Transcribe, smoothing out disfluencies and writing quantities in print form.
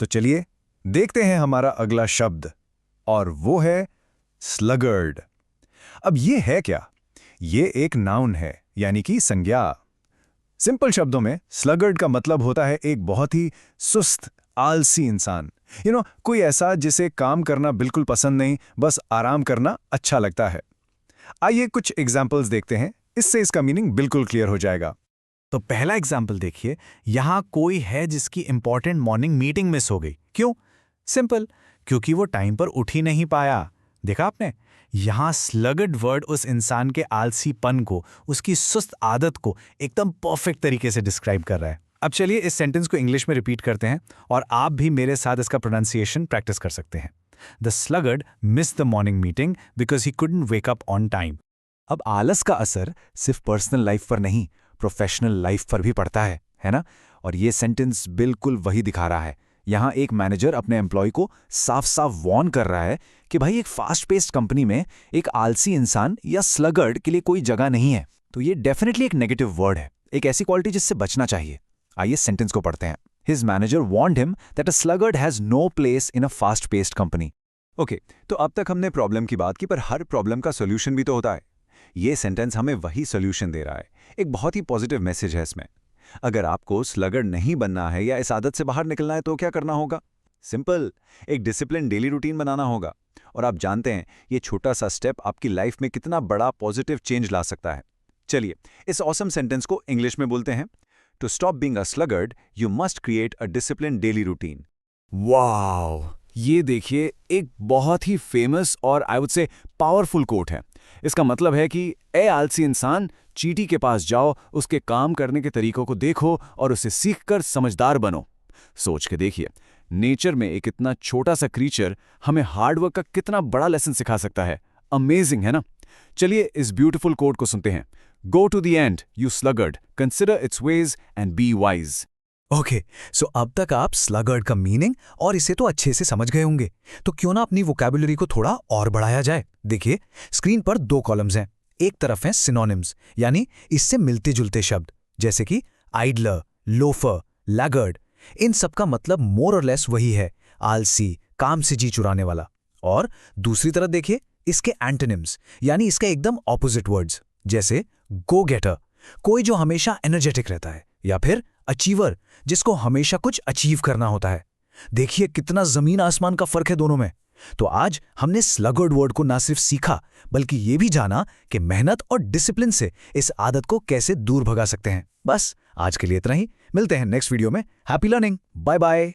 तो चलिए देखते हैं हमारा अगला शब्द, और वो है स्लगर्ड। अब ये है क्या? ये एक नाउन है, यानी कि संज्ञा। सिंपल शब्दों में स्लगर्ड का मतलब होता है एक बहुत ही सुस्त, आलसी इंसान। कोई ऐसा जिसे काम करना बिल्कुल पसंद नहीं, बस आराम करना अच्छा लगता है। आइए कुछ एग्जाम्पल्स देखते हैं, इससे इसका मीनिंग बिल्कुल क्लियर हो जाएगा। तो पहला एग्जाम्पल देखिए, यहां कोई है जिसकी इंपॉर्टेंट मॉर्निंग मीटिंग मिस हो गई। क्यों? सिंपल, क्योंकि वो टाइम पर उठ ही नहीं पाया। देखा आपने? यहां स्लगड वर्ड उस इंसान के आलसीपन को, उसकी सुस्त आदत को एकदम परफेक्ट तरीके से डिस्क्राइब कर रहा है। अब चलिए इस सेंटेंस को इंग्लिश में रिपीट करते हैं और आप भी मेरे साथ इसका प्रोनाउंसिएशन प्रैक्टिस कर सकते हैं। The sluggard missed the morning meeting because he couldn't wake up on time. अब आलस का असर सिर्फ पर्सनल लाइफ पर नहीं, प्रोफेशनल लाइफ पर भी पड़ता है ना? और ये सेंटेंस बिल्कुल वही दिखा रहा है। यहाँ एक मैनेजर अपने एम्प्लॉय को साफ साफ वार्न कर रहा है कि भाई एक फास्ट पेस्ड कंपनी में एक आलसी इंसान या स्लगर्ड के लिए कोई जगह नहीं है। तो ये डेफिनेटली एक नेगेटिव वर्ड है, एक ऐसी क्वालिटी जिससे बचना चाहिए। आइए सेंटेंस को पढ़ते हैं। His manager warned him that a sluggard has no place in a fast paced company. Okay, तो अब तक हमने प्रॉब्लम की बात की, पर हर प्रॉब्लम का सोल्यूशन भी तो होता है। ये सेंटेंस हमें वही सोल्यूशन दे रहा है। एक बहुत ही पॉजिटिव मैसेज है इसमें। अगर आपको स्लगर्ड नहीं बनना है या इस आदत से बाहर निकलना है तो क्या करना होगा? सिंपल, एक डिसिप्लिन डेली रूटीन बनाना होगा। और आप जानते हैं ये छोटा सा स्टेप आपकी लाइफ में कितना बड़ा पॉजिटिव चेंज ला सकता है। चलिए इस ऑसम सेंटेंस को इंग्लिश में बोलते हैं। To stop being a sluggard you must create a discipline daily routine. Wow, ये देखिए एक बहुत ही फेमस और I would say powerful quote है। इसका मतलब है कि ए आलसी इंसान, चींटी के पास जाओ, उसके काम करने के तरीकों को देखो और उसे सीखकर समझदार बनो। सोच के देखिए, नेचर में एक इतना छोटा सा क्रीचर हमें हार्डवर्क का कितना बड़ा लेसन सिखा सकता है। अमेजिंग है ना? चलिए इस ब्यूटीफुल कोट को सुनते हैं। Go to the ant you sluggard, consider its ways and be wise. Okay, so अब तक आप स्लगर्ड का मीनिंग और इसे तो अच्छे से समझ गए होंगे। तो क्यों ना अपनी वोकैबुलरी को थोड़ा और बढ़ाया जाए। देखिए स्क्रीन पर 2 कॉलम्स हैं। एक तरफ हैं सिनोनिम्स, यानी इससे मिलते जुलते शब्द, जैसे कि आइडलर, लोफर, लैगर्ड। इन सब का मतलब मोर और लेस वही है, आलसी, काम से जी चुराने वाला। और दूसरी तरफ देखिए इसके एंटोनिम्स, यानी इसका एकदम ऑपोजिट वर्ड्स, जैसे गो गेटर, कोई जो हमेशा एनर्जेटिक रहता है, या फिर अचीवर, जिसको हमेशा कुछ अचीव करना होता है। देखिए कितना जमीन आसमान का फर्क है दोनों में। तो आज हमने स्लगर्ड वर्ड को ना सिर्फ सीखा, बल्कि ये भी जाना कि मेहनत और डिसिप्लिन से इस आदत को कैसे दूर भगा सकते हैं। बस आज के लिए इतना ही। मिलते हैं नेक्स्ट वीडियो में। Happy learning, bye bye.